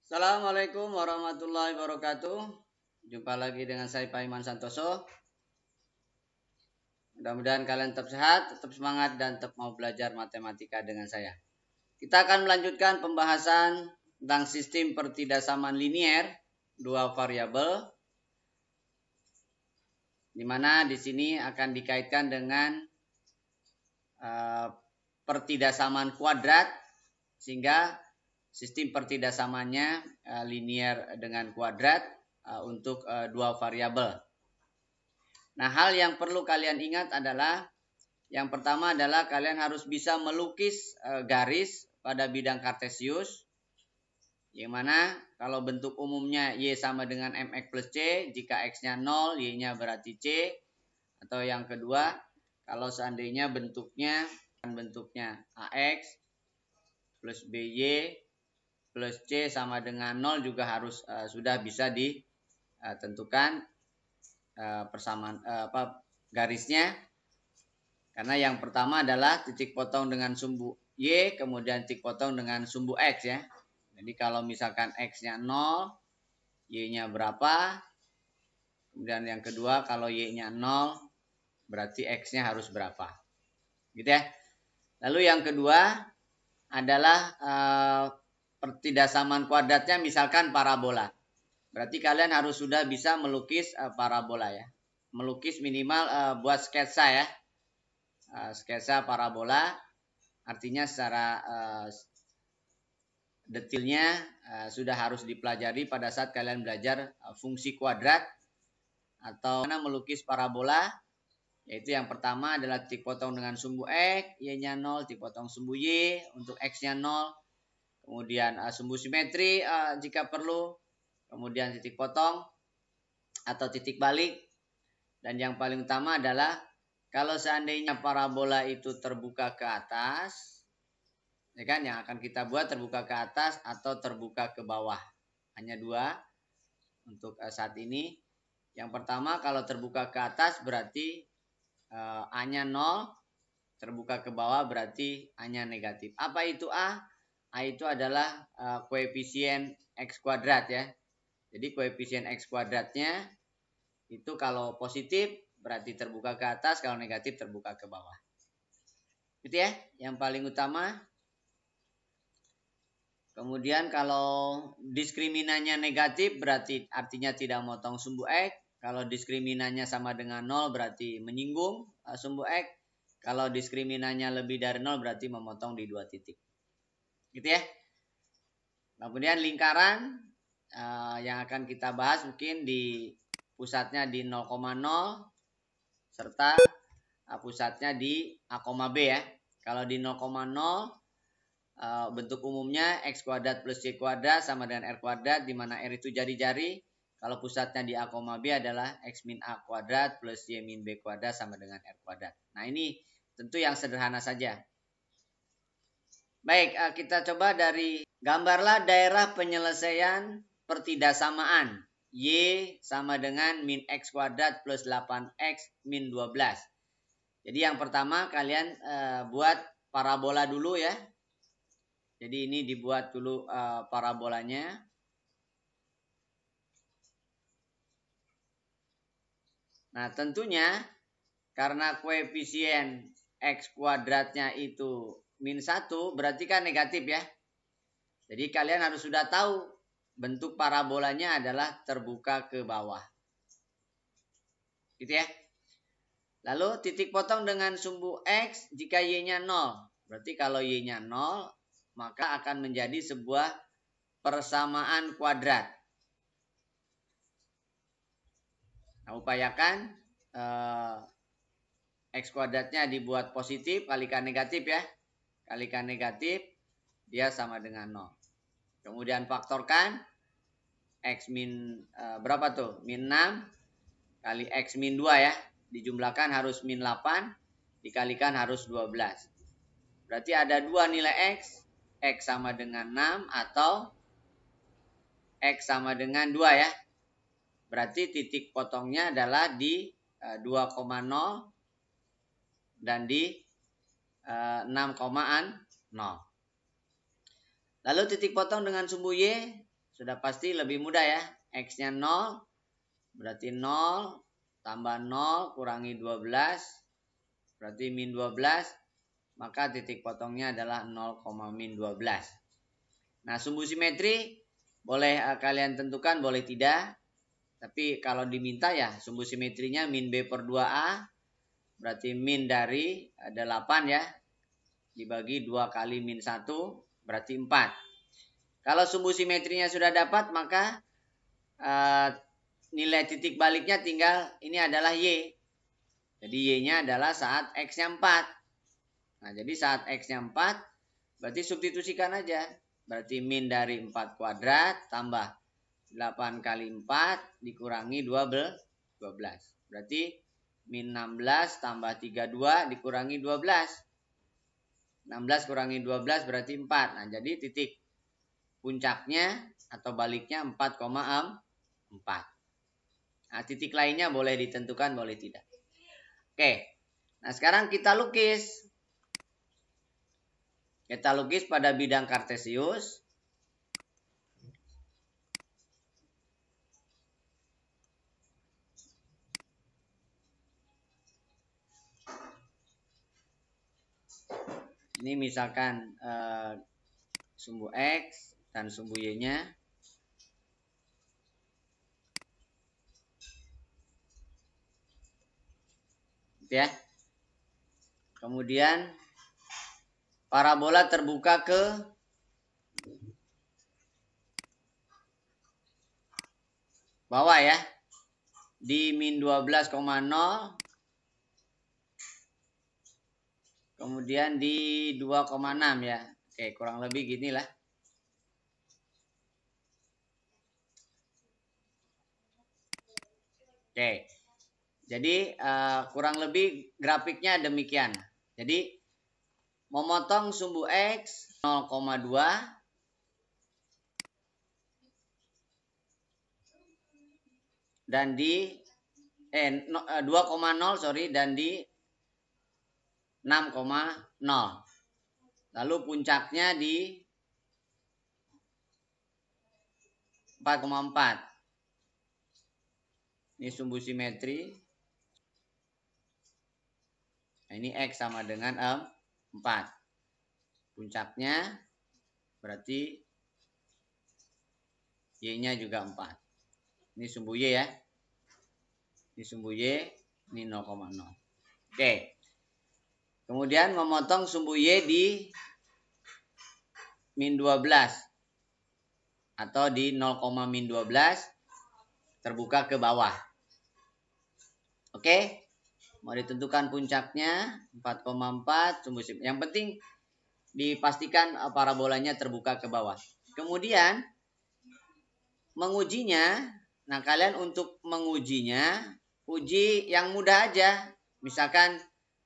Assalamualaikum warahmatullahi wabarakatuh. Jumpa lagi dengan saya Pak Iman Santoso. Mudah-mudahan kalian tetap sehat, tetap semangat, dan tetap mau belajar matematika dengan saya. Kita akan melanjutkan pembahasan tentang sistem pertidaksamaan linier dua variabel, di mana di sini akan dikaitkan dengan pertidaksamaan kuadrat, sehingga sistem pertidaksamaannya linier dengan kuadrat untuk dua variabel. Nah, hal yang perlu kalian ingat adalah yang pertama adalah kalian harus bisa melukis garis pada bidang kartesius, yang mana kalau bentuk umumnya Y sama dengan MX plus C, jika X-nya 0, Y-nya berarti C. Atau yang kedua, kalau seandainya bentuknya AX plus BY plus C sama dengan 0 juga harus sudah bisa ditentukan persamaan garisnya. Karena yang pertama adalah titik potong dengan sumbu Y, kemudian titik potong dengan sumbu X ya. Jadi kalau misalkan X-nya 0, Y-nya berapa? Kemudian yang kedua, kalau Y-nya 0, berarti X-nya harus berapa? Gitu ya. Lalu yang kedua adalah pertidaksamaan kuadratnya misalkan parabola. Berarti kalian harus sudah bisa melukis parabola ya. Melukis minimal buat sketsa ya. Sketsa parabola, artinya secara detailnya sudah harus dipelajari pada saat kalian belajar fungsi kuadrat atau mana melukis parabola, yaitu yang pertama adalah titik potong dengan sumbu X, Y-nya 0, titik potong sumbu Y untuk X-nya 0, kemudian sumbu simetri jika perlu, kemudian titik potong atau titik balik, dan yang paling utama adalah kalau seandainya parabola itu terbuka ke atas, ya kan, yang akan kita buat terbuka ke atas atau terbuka ke bawah. Hanya dua untuk saat ini. Yang pertama kalau terbuka ke atas berarti A-nya 0, terbuka ke bawah berarti A-nya negatif. Apa itu A? A itu adalah koefisien X kuadrat ya. Jadi koefisien X kuadratnya itu kalau positif berarti terbuka ke atas, kalau negatif terbuka ke bawah. Itu ya, yang paling utama. Kemudian kalau diskriminannya negatif berarti artinya tidak memotong sumbu X. Kalau diskriminannya sama dengan 0 berarti menyinggung sumbu X. Kalau diskriminannya lebih dari 0 berarti memotong di dua titik. Gitu ya. Kemudian lingkaran yang akan kita bahas mungkin di pusatnya di 0,0 serta pusatnya di A, B ya. Kalau di 0,0 bentuk umumnya X kuadrat plus Y kuadrat sama dengan R kuadrat, di mana R itu jari-jari. Kalau pusatnya di A, B adalah X min A kuadrat plus Y min B kuadrat sama dengan R kuadrat. Nah, ini tentu yang sederhana saja. Baik, kita coba dari gambarlah daerah penyelesaian pertidaksamaan Y sama dengan min X kuadrat plus 8X min 12. Jadi yang pertama kalian buat parabola dulu ya. Jadi ini dibuat dulu parabolanya. Nah, tentunya karena koefisien X kuadratnya itu min 1 berarti kan negatif ya. Jadi kalian harus sudah tahu bentuk parabolanya adalah terbuka ke bawah. Gitu ya. Lalu titik potong dengan sumbu X jika Y-nya 0. Berarti kalau Y-nya 0 maka akan menjadi sebuah persamaan kuadrat. Nah, upayakan X kuadratnya dibuat positif kalikan negatif ya. Kalikan negatif dia sama dengan 0. Kemudian faktorkan X min berapa tuh? Min 6 kali X min 2 ya. Dijumlahkan harus min 8 dikalikan harus 12. Berarti ada dua nilai X. X sama dengan 6 atau X sama dengan 2 ya. Berarti titik potongnya adalah di 2,0 dan di 6,0. Lalu titik potong dengan sumbu Y sudah pasti lebih mudah ya. X-nya 0, berarti 0 tambah 0 kurangi 12, berarti min 12. Maka titik potongnya adalah 0, min 12. Nah, sumbu simetri boleh kalian tentukan, boleh tidak. Tapi kalau diminta ya sumbu simetrinya min B per 2A. Berarti min dari 8 ya. Dibagi 2 kali min 1 berarti 4. Kalau sumbu simetrinya sudah dapat, maka nilai titik baliknya tinggal ini adalah Y. Jadi Y-nya adalah saat X-nya 4. Nah, jadi saat X-nya 4, berarti substitusikan aja. Berarti min dari 4 kuadrat tambah 8 kali 4 dikurangi 12. Berarti min 16 tambah 32 dikurangi 12. 16 kurangi 12 berarti 4. Nah, jadi titik puncaknya atau baliknya 4,4. Nah, titik lainnya boleh ditentukan, boleh tidak. Oke. Nah, sekarang kita lukis. Kita lukis pada bidang kartesius. Ini misalkan sumbu X dan sumbu Y-nya. Ya. Kemudian parabola terbuka ke bawah ya. Di min 12,0. Kemudian di 2,6 ya. Oke, kurang lebih gini lah. Oke. Jadi kurang lebih grafiknya demikian. Jadi memotong sumbu X 0,2 dan di 2,0 dan di 6,0. Lalu puncaknya di 4,4. Ini sumbu simetri. Nah, ini X sama dengan 4. Puncaknya berarti Y-nya juga 4. Ini sumbu Y ya. Ini sumbu Y, ini 0,0. Oke. Kemudian memotong sumbu Y di min 12. Atau di 0,-12 terbuka ke bawah. Oke. Mau ditentukan puncaknya 4,4 sumbu simetri. Yang penting dipastikan parabolanya terbuka ke bawah. Kemudian mengujinya, nah kalian untuk mengujinya uji yang mudah aja. Misalkan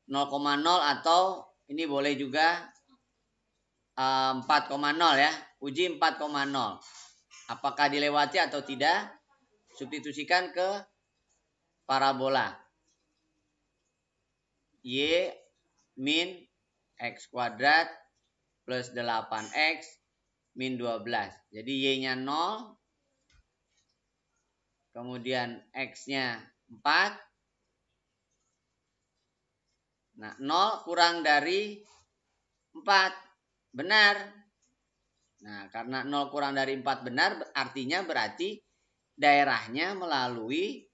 0,0 atau ini boleh juga 4,0 ya. Uji 4,0. Apakah dilewati atau tidak? Substitusikan ke parabola. Y min X kuadrat plus 8X min 12. Jadi Y-nya 0. Kemudian X-nya 4. Nah, 0 kurang dari 4. Benar. Nah, karena 0 kurang dari 4 benar, artinya berarti daerahnya melalui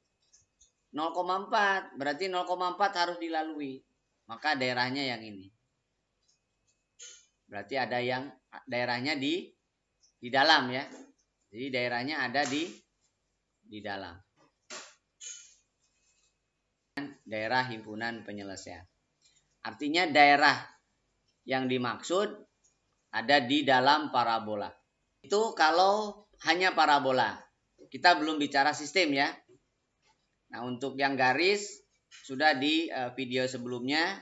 0,4. Berarti 0,4 harus dilalui. Maka daerahnya yang ini. Berarti ada yang daerahnya di dalam ya. Jadi daerahnya ada di dalam. Daerah himpunan penyelesaian. Artinya daerah yang dimaksud ada di dalam parabola. Itu kalau hanya parabola. Kita belum bicara sistem ya. Nah, untuk yang garis sudah di video sebelumnya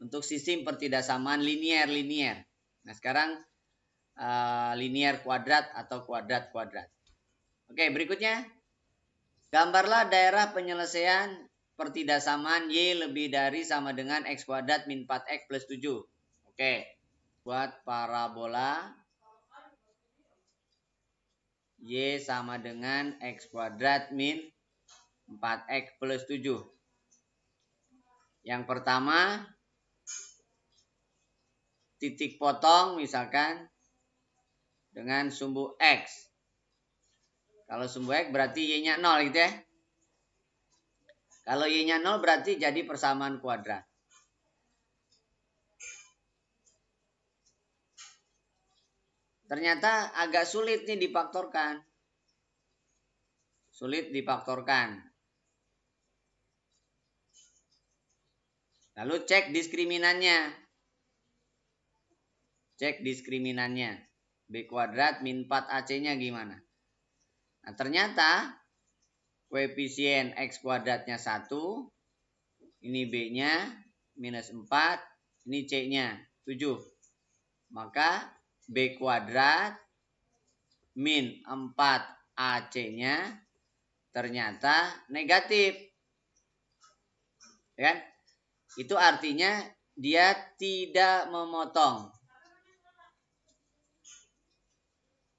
untuk sistem pertidaksamaan linier. Nah, sekarang linier kuadrat atau kuadrat-kuadrat. Oke, berikutnya. Gambarlah daerah penyelesaian pertidaksamaan Y lebih dari sama dengan X kuadrat min 4X plus 7. Oke, buat parabola. Y sama dengan X kuadrat min 4X plus 7. Yang pertama, titik potong misalkan dengan sumbu X. Kalau sumbu X berarti Y-nya 0 gitu ya. Kalau Y-nya 0 berarti jadi persamaan kuadrat. Ternyata agak sulit nih difaktorkan. Sulit difaktorkan. Lalu cek diskriminannya. Cek diskriminannya. B kuadrat min 4AC-nya gimana? Nah, ternyata koefisien X kuadratnya 1. Ini B-nya minus 4. Ini C-nya 7. Maka B kuadrat min 4AC-nya ternyata negatif. Ya kan? Itu artinya dia tidak memotong.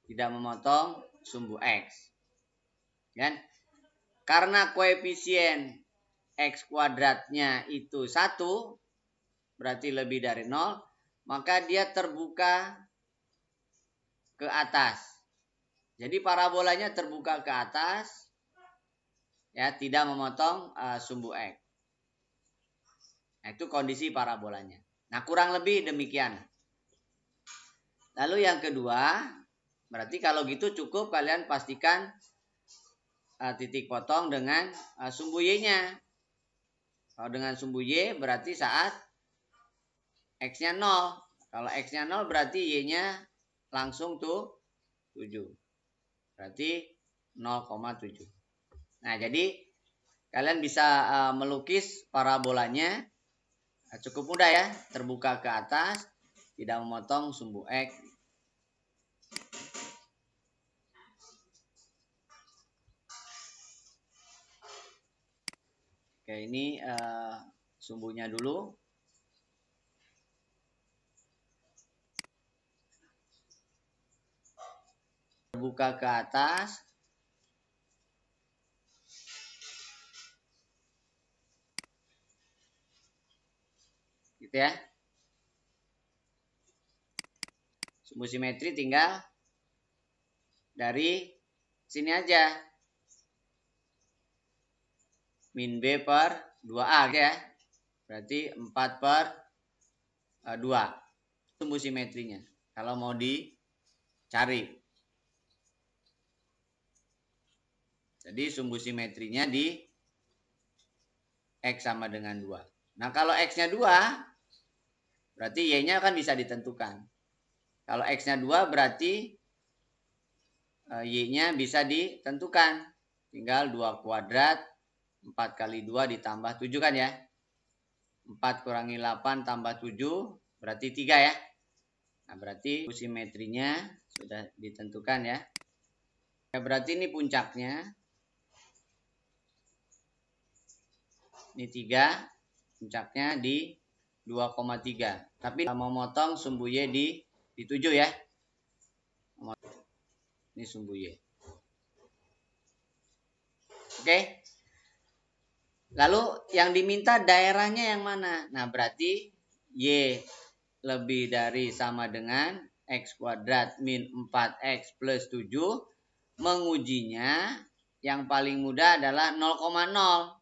Tidak memotong sumbu X. Ya kan? Karena koefisien X kuadratnya itu 1, berarti lebih dari 0, maka dia terbuka ke atas. Jadi parabolanya terbuka ke atas, ya, tidak memotong sumbu X. Nah, itu kondisi parabolanya. Nah, kurang lebih demikian. Lalu yang kedua, berarti kalau gitu cukup kalian pastikan titik potong dengan sumbu Y-nya. Kalau dengan sumbu Y berarti saat X-nya 0. Kalau X-nya 0 berarti Y-nya langsung tuh 7. Berarti 0,7. Nah, jadi kalian bisa melukis parabolanya. Cukup mudah ya. Terbuka ke atas, tidak memotong sumbu X. Oke, ini sumbunya dulu. Terbuka ke atas. Gitu ya. Sumbu simetri tinggal dari sini aja. Min B per 2A gitu ya. Berarti 4 per 2. Sumbu simetrinya. Kalau mau dicari. Jadi sumbu simetrinya di X sama dengan 2. Nah, kalau X-nya 2, berarti Y-nya kan bisa ditentukan. Kalau X-nya 2 berarti Y-nya bisa ditentukan. Tinggal 2 kuadrat, 4 kali 2 ditambah 7 kan ya. 4 kurangi 8 tambah 7, berarti 3 ya. Nah, berarti simetrinya sudah ditentukan ya. Ya, berarti ini puncaknya. Ini 3, puncaknya di 2,3. Tapi mau motong sumbu Y di 7 ya. Ini sumbu Y. Oke. Lalu yang diminta daerahnya yang mana? Nah, berarti Y lebih dari sama dengan X kuadrat min 4X plus 7. Mengujinya yang paling mudah adalah 0,0.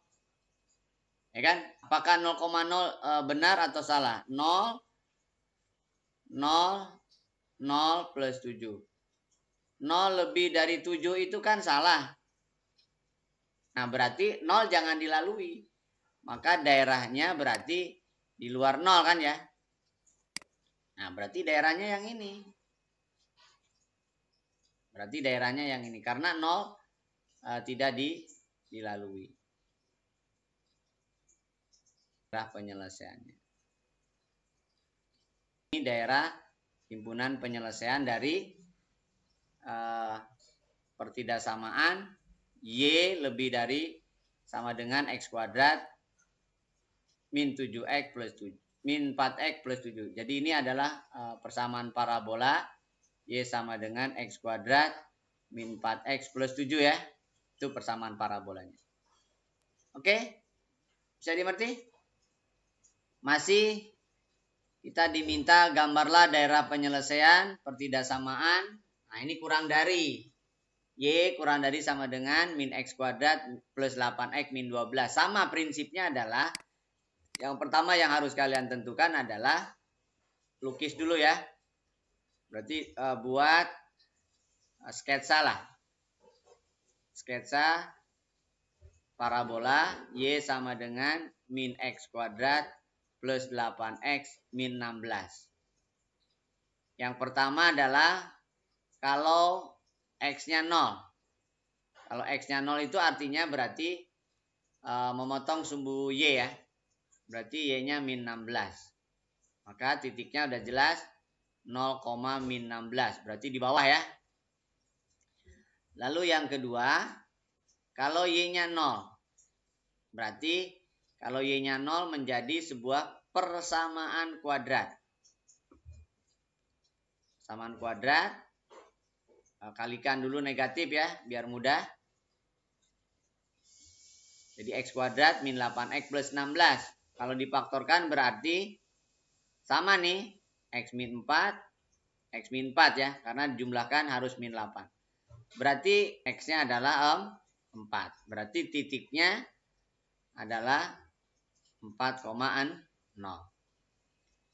Ya kan? Apakah 0,0 benar atau salah? 0, 0, 0 plus 7. 0 lebih dari 7 itu kan salah. Nah, berarti 0 jangan dilalui. Maka daerahnya berarti di luar 0 kan ya. Nah, berarti daerahnya yang ini. Berarti daerahnya yang ini. Karena 0 tidak dilalui. Daerah penyelesaiannya. Ini daerah himpunan penyelesaian dari pertidaksamaan Y lebih dari sama dengan X kuadrat min 7X plus 7. Min 4X plus 7. Jadi ini adalah persamaan parabola Y sama dengan X kuadrat min 4x plus 7 ya. Itu persamaan parabolanya. Oke? Bisa dimengerti? Masih kita diminta gambarlah daerah penyelesaian pertidaksamaan. Nah, ini kurang dari. Y kurang dari sama dengan min x kuadrat plus 8x min 12. Sama prinsipnya adalah yang pertama yang harus kalian tentukan adalah lukis dulu ya. Berarti buat sketsa lah. Sketsa parabola Y sama dengan min x kuadrat plus 8x min 16. Yang pertama adalah kalau x-nya 0. Kalau x-nya 0 itu artinya berarti memotong sumbu Y ya. Berarti Y-nya min 16. Maka titiknya udah jelas 0, min 16. Berarti di bawah ya. Lalu yang kedua, kalau Y-nya 0. Berarti kalau Y-nya 0 menjadi sebuah persamaan kuadrat. Persamaan kuadrat. Kalikan dulu negatif ya, biar mudah. Jadi x kuadrat min 8x plus 16. Kalau difaktorkan berarti sama nih, x min 4, x min 4 ya, karena dijumlahkan harus min 8. Berarti x-nya adalah 4. Berarti titiknya adalah 4,0.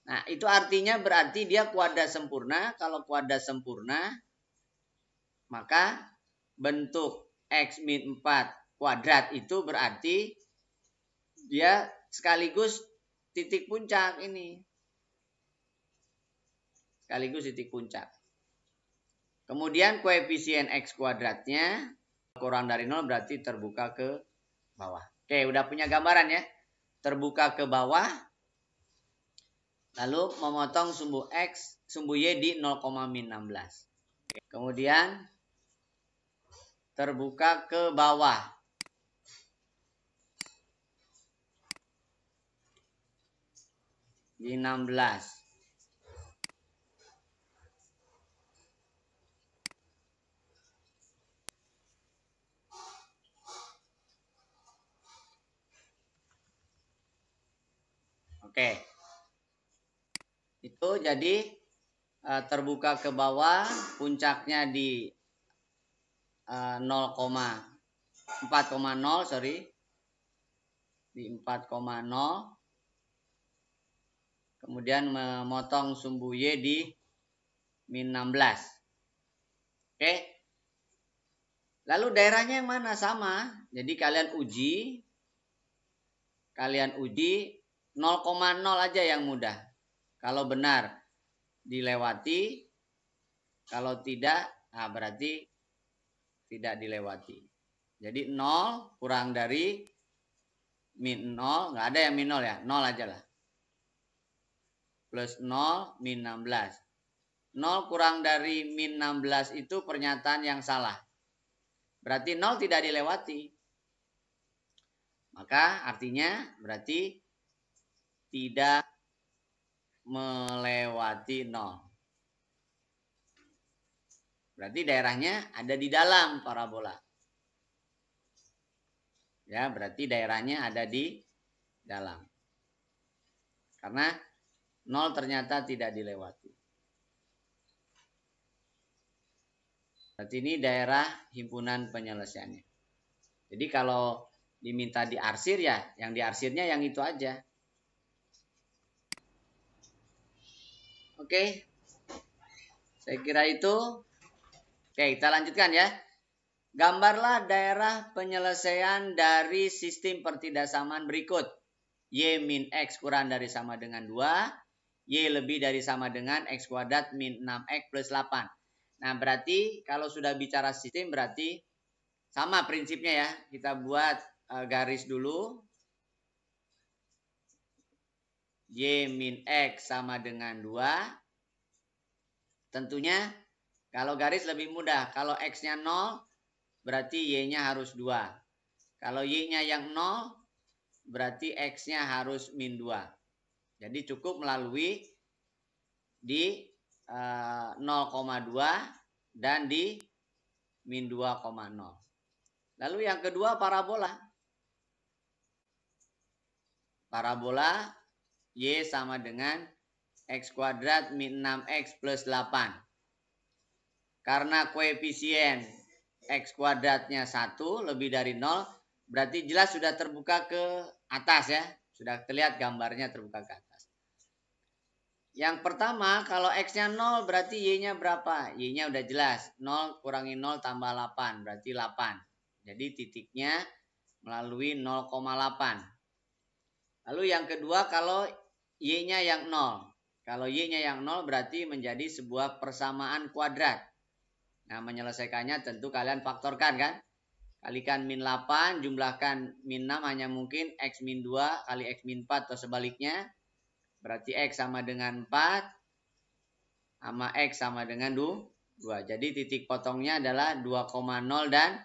Nah, itu artinya berarti dia kuadrat sempurna. Kalau kuadrat sempurna, maka bentuk x min 4 kuadrat itu berarti dia sekaligus titik puncak ini. Sekaligus titik puncak. Kemudian koefisien x kuadratnya kurang dari 0 berarti terbuka ke bawah. Oke, udah punya gambaran ya. Terbuka ke bawah. Lalu memotong sumbu x, sumbu y di 0, min 16. Kemudian terbuka ke bawah. Di 16. Oke. Itu jadi terbuka ke bawah, puncaknya di 4,0 sorry. Di 4,0. Kemudian memotong sumbu Y di min 16. Oke. Lalu daerahnya yang mana? Sama. Jadi kalian uji 0,0 aja yang mudah. Kalau benar dilewati, kalau tidak, nah berarti tidak dilewati. Jadi 0 kurang dari min 0, nggak ada yang min 0 ya, 0 aja lah. Plus 0 min 16. 0 kurang dari min 16 itu pernyataan yang salah. Berarti 0 tidak dilewati. Maka artinya berarti tidak melewati 0. Berarti daerahnya ada di dalam parabola. Ya, berarti daerahnya ada di dalam. Karena 0 ternyata tidak dilewati. Berarti ini daerah himpunan penyelesaiannya. Jadi kalau diminta diarsir ya, yang diarsirnya yang itu aja. Oke. Saya kira itu. Oke, kita lanjutkan ya. Gambarlah daerah penyelesaian dari sistem pertidaksamaan berikut. Y min X kurang dari sama dengan 2. Y lebih dari sama dengan X kuadrat min 6X plus 8. Nah, berarti kalau sudah bicara sistem berarti sama prinsipnya ya. Kita buat garis dulu. Y min X sama dengan 2. Tentunya kalau garis lebih mudah. Kalau X-nya 0 berarti Y-nya harus 2. Kalau Y-nya yang 0 berarti X-nya harus min 2. Jadi cukup melalui di 0,2 dan di min 2,0. Lalu yang kedua parabola. Parabola Y sama dengan X kuadrat min 6X plus 8. Karena koefisien X kuadratnya 1 lebih dari 0, berarti jelas sudah terbuka ke atas ya. Sudah terlihat gambarnya terbuka ke atas. Yang pertama, kalau X-nya 0 berarti Y-nya berapa? Y-nya udah jelas. 0 kurangi 0 tambah 8, berarti 8. Jadi titiknya melalui 0,8. Lalu yang kedua, kalau Y-nya yang 0. Kalau Y-nya yang 0 berarti menjadi sebuah persamaan kuadrat. Nah, menyelesaikannya tentu kalian faktorkan kan? Kalikan min 8, jumlahkan min 6 hanya mungkin X min 2 kali X min 4 atau sebaliknya. Berarti X sama dengan 4 sama X sama dengan 2. Jadi titik potongnya adalah 2,0 dan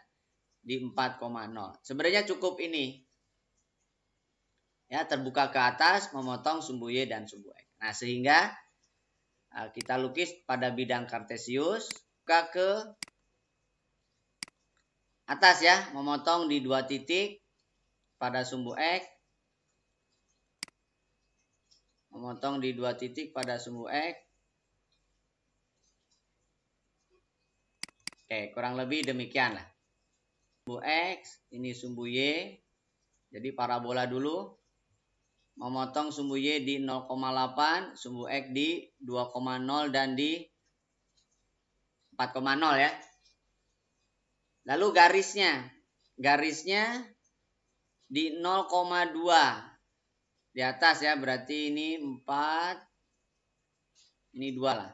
di 4,0. Sebenarnya cukup ini. Ya, terbuka ke atas, memotong sumbu Y dan sumbu X. Nah, sehingga kita lukis pada bidang kartesius, buka ke atas ya, memotong di 2 titik pada sumbu X. Memotong di 2 titik pada sumbu X. Oke, kurang lebih demikian lah. Sumbu X, ini sumbu Y. Jadi parabola dulu. Memotong sumbu Y di 0,8, sumbu X di 2,0 dan di 4,0 ya. Lalu garisnya. Garisnya di 0,2. Di atas ya, berarti ini 4. Ini 2 lah.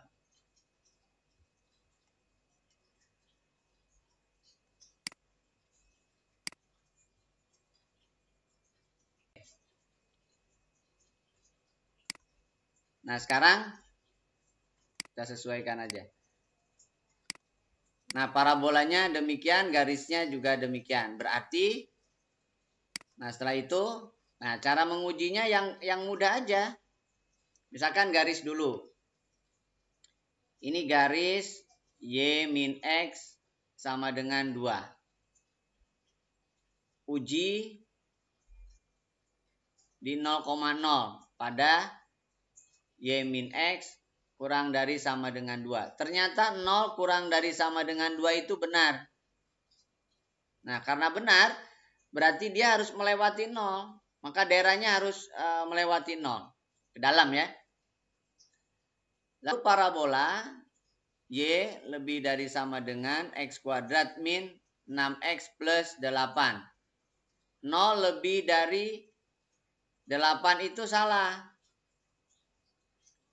Nah, sekarang kita sesuaikan aja. Nah, parabolanya demikian, garisnya juga demikian. Berarti, nah setelah itu, nah cara mengujinya yang mudah aja. Misalkan garis dulu. Ini garis Y min X sama dengan 2. Uji di 0,0 pada Y min X kurang dari sama dengan 2. Ternyata 0 kurang dari sama dengan 2 itu benar. Nah, karena benar, berarti dia harus melewati 0. Maka daerahnya harus melewati 0. Ke dalam ya. Lalu parabola Y lebih dari sama dengan X kuadrat min 6X plus 8. 0 lebih dari 8 itu salah.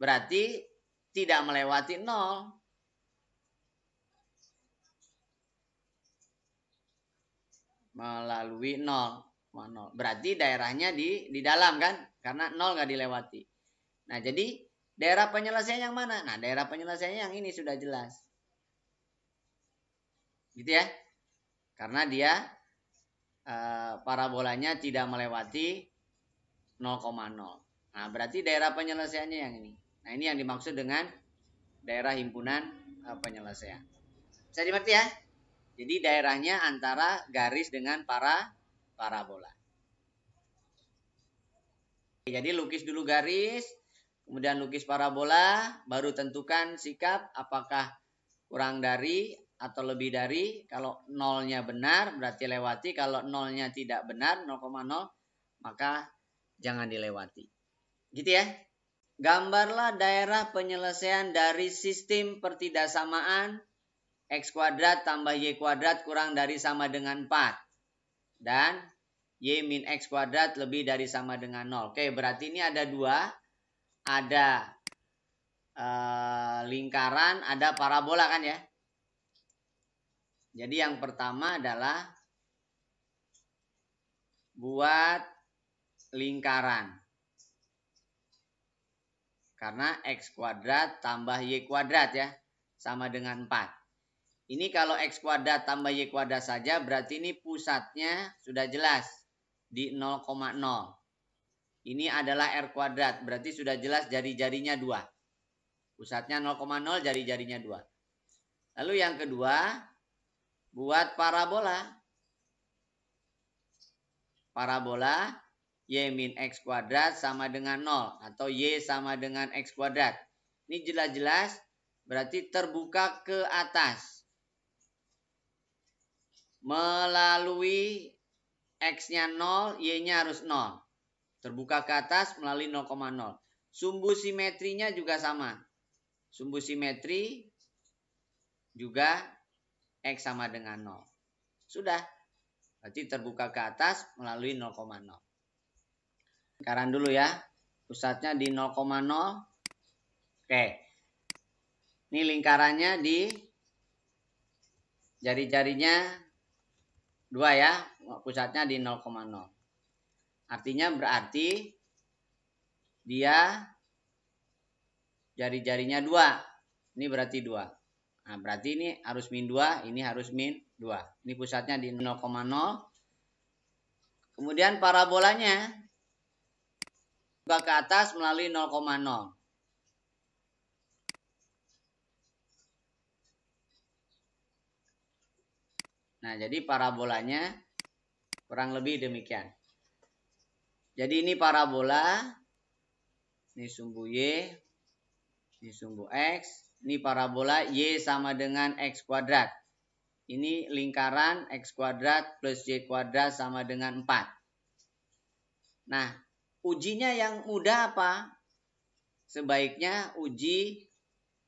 Berarti tidak melewati 0. Melalui 0. Berarti daerahnya di dalam kan? Karena 0 nggak dilewati. Nah, jadi daerah penyelesaian yang mana? Nah, daerah penyelesaiannya yang ini sudah jelas. Gitu ya. Karena dia parabolanya tidak melewati 0,0. Nah, berarti daerah penyelesaiannya yang ini. Nah, ini yang dimaksud dengan daerah himpunan penyelesaian. Bisa dimengerti ya? Jadi daerahnya antara garis dengan parabola. Jadi lukis dulu garis, kemudian lukis parabola, baru tentukan sikap apakah kurang dari atau lebih dari. Kalau nolnya benar berarti lewati, kalau nolnya tidak benar 0,0 maka jangan dilewati. Gitu ya. Gambarlah daerah penyelesaian dari sistem pertidaksamaan X kuadrat tambah Y kuadrat kurang dari sama dengan 4. Dan Y min X kuadrat lebih dari sama dengan 0. Oke, berarti ini ada 2. Ada lingkaran, ada parabola kan ya. Jadi yang pertama adalah buat lingkaran. Karena X kuadrat tambah Y kuadrat ya. Sama dengan 4. Ini kalau X kuadrat tambah Y kuadrat saja berarti ini pusatnya sudah jelas. Di 0,0. Ini adalah R kuadrat. Berarti sudah jelas jari-jarinya 2. Pusatnya 0,0, jari-jarinya 2. Lalu yang kedua. buat parabola. Parabola y min x kuadrat sama dengan 0 atau y sama dengan x kuadrat. Ini jelas-jelas berarti terbuka ke atas. Melalui x-nya 0, y-nya harus 0. Terbuka ke atas melalui 0,0. Sumbu simetrinya juga sama. Sumbu simetri juga x sama dengan 0. Sudah. Berarti terbuka ke atas melalui 0,0. Lingkaran dulu ya. Pusatnya di 0,0. Oke. Ini lingkarannya di jari-jarinya 2 ya. Pusatnya di 0,0. Artinya berarti dia jari-jarinya 2. Ini berarti 2. Nah, berarti ini harus min 2, ini harus min 2. Ini pusatnya di 0,0. Kemudian parabolanya buka ke atas melalui 0,0. Nah, jadi parabolanya kurang lebih demikian. Jadi ini parabola, ini sumbu Y, ini sumbu X, ini parabola Y sama dengan X kuadrat. Ini lingkaran X kuadrat plus Y kuadrat sama dengan 4. Nah, ujinya yang mudah apa? Sebaiknya uji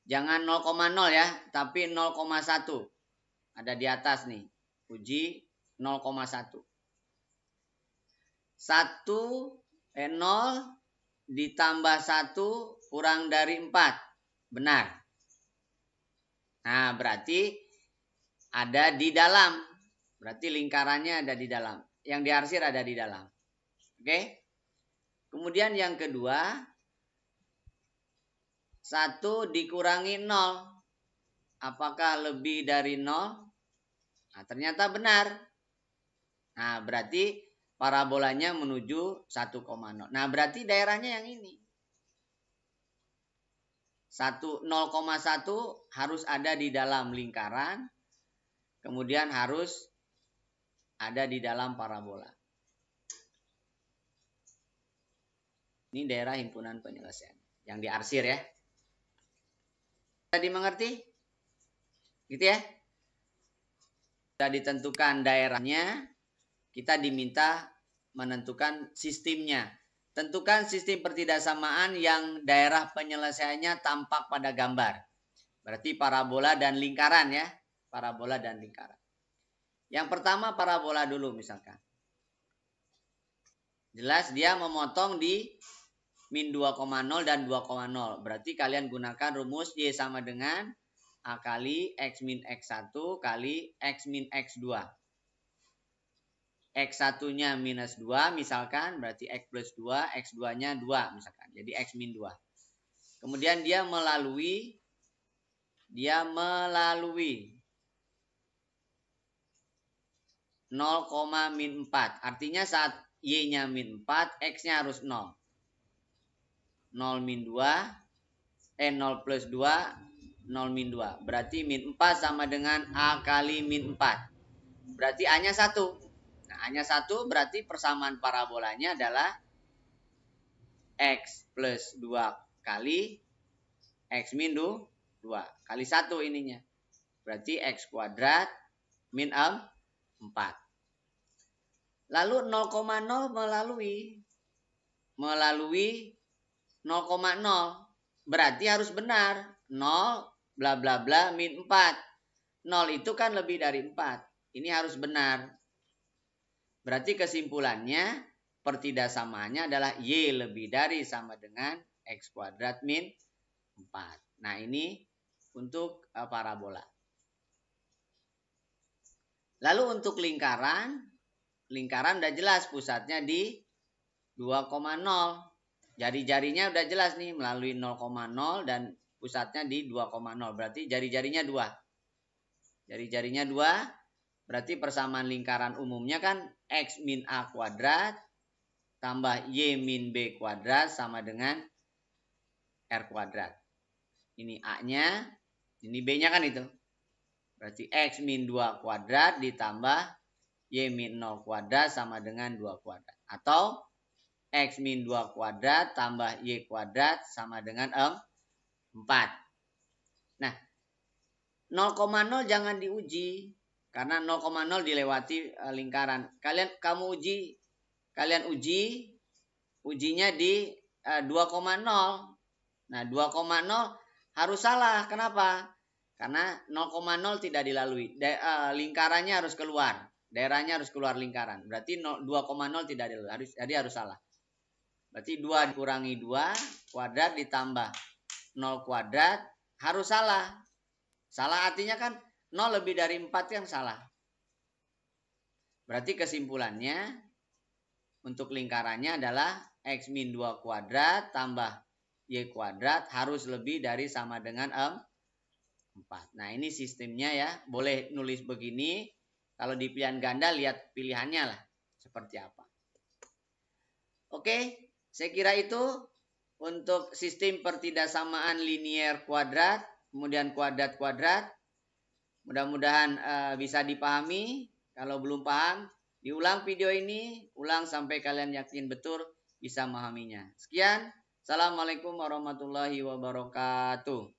jangan 0,0 ya, tapi 0,1. Ada di atas nih. Uji 0,1. 0 ditambah 1 kurang dari 4. Benar. Nah, berarti ada di dalam. Berarti lingkarannya ada di dalam. Yang diarsir ada di dalam. Oke? Kemudian yang kedua, 1 dikurangi 0. Apakah lebih dari 0? Nah, ternyata benar. Nah, berarti parabolanya menuju 1,0. Nah, berarti daerahnya yang ini. 0,1 harus ada di dalam lingkaran. Kemudian harus ada di dalam parabola. Ini daerah himpunan penyelesaian. Yang diarsir ya. Tadi mengerti? Gitu ya. Sudah ditentukan daerahnya, kita diminta menentukan sistemnya. Tentukan sistem pertidaksamaan yang daerah penyelesaiannya tampak pada gambar. Berarti parabola dan lingkaran ya. Parabola dan lingkaran. Yang pertama parabola dulu misalkan. Jelas dia memotong di min 2,0 dan 2,0. Berarti kalian gunakan rumus Y sama dengan A kali X min X1 kali X min X2. X1-nya minus 2 misalkan, berarti X plus 2, X2-nya 2 misalkan. Jadi X min 2. Kemudian dia melalui 0, min 4. Artinya saat Y-nya min 4, X-nya harus 0. 0 min 2, 0 plus 2, 0 min 2. Berarti min 4 sama dengan A kali min 4. Berarti A-nya 1. Nah, A-nya 1 berarti persamaan parabolanya adalah X plus 2 kali X min 2 kali 1 ininya. Berarti X kuadrat min 4. Lalu 0,0 melalui 0,0. Berarti harus benar. 0 bla bla bla min 4. 0 itu kan lebih dari 4. Ini harus benar. Berarti kesimpulannya pertidaksamaannya adalah Y lebih dari sama dengan X kuadrat min 4. Nah ini untuk parabola. Lalu untuk lingkaran udah jelas pusatnya di 2,0. Jari-jarinya udah jelas nih melalui 0,0 dan pusatnya di 2,0. Berarti jari-jarinya 2. Jari-jarinya 2. Berarti persamaan lingkaran umumnya kan X min A kuadrat tambah Y min B kuadrat sama dengan R kuadrat. Ini A-nya, ini B-nya kan itu. Berarti X min 2 kuadrat ditambah Y min 0 kuadrat sama dengan 2 kuadrat. Atau X min 2 kuadrat tambah Y kuadrat sama dengan 4. Nah, 0,0 jangan diuji. Karena 0,0 dilewati lingkaran. Kalian ujinya di 2,0. Nah, 2,0 harus salah. Kenapa? Karena 0,0 tidak dilalui. Lingkarannya harus keluar. Daerahnya harus keluar lingkaran. Berarti 2,0 tidak dilalui. Jadi harus salah. Berarti 2 dikurangi 2 kuadrat ditambah 0 kuadrat harus salah. Salah artinya kan 0 lebih dari 4 yang salah. Berarti kesimpulannya untuk lingkarannya adalah X min 2 kuadrat tambah Y kuadrat harus lebih dari sama dengan 4. Nah, ini sistemnya ya. Boleh nulis begini. Kalau di pilihan ganda lihat pilihannya lah. Seperti apa. Oke, saya kira itu untuk sistem pertidaksamaan linier kuadrat. Kemudian kuadrat-kuadrat. Mudah-mudahan bisa dipahami. Kalau belum paham, diulang video ini. Ulang sampai kalian yakin betul bisa memahaminya. Sekian. Assalamualaikum warahmatullahi wabarakatuh.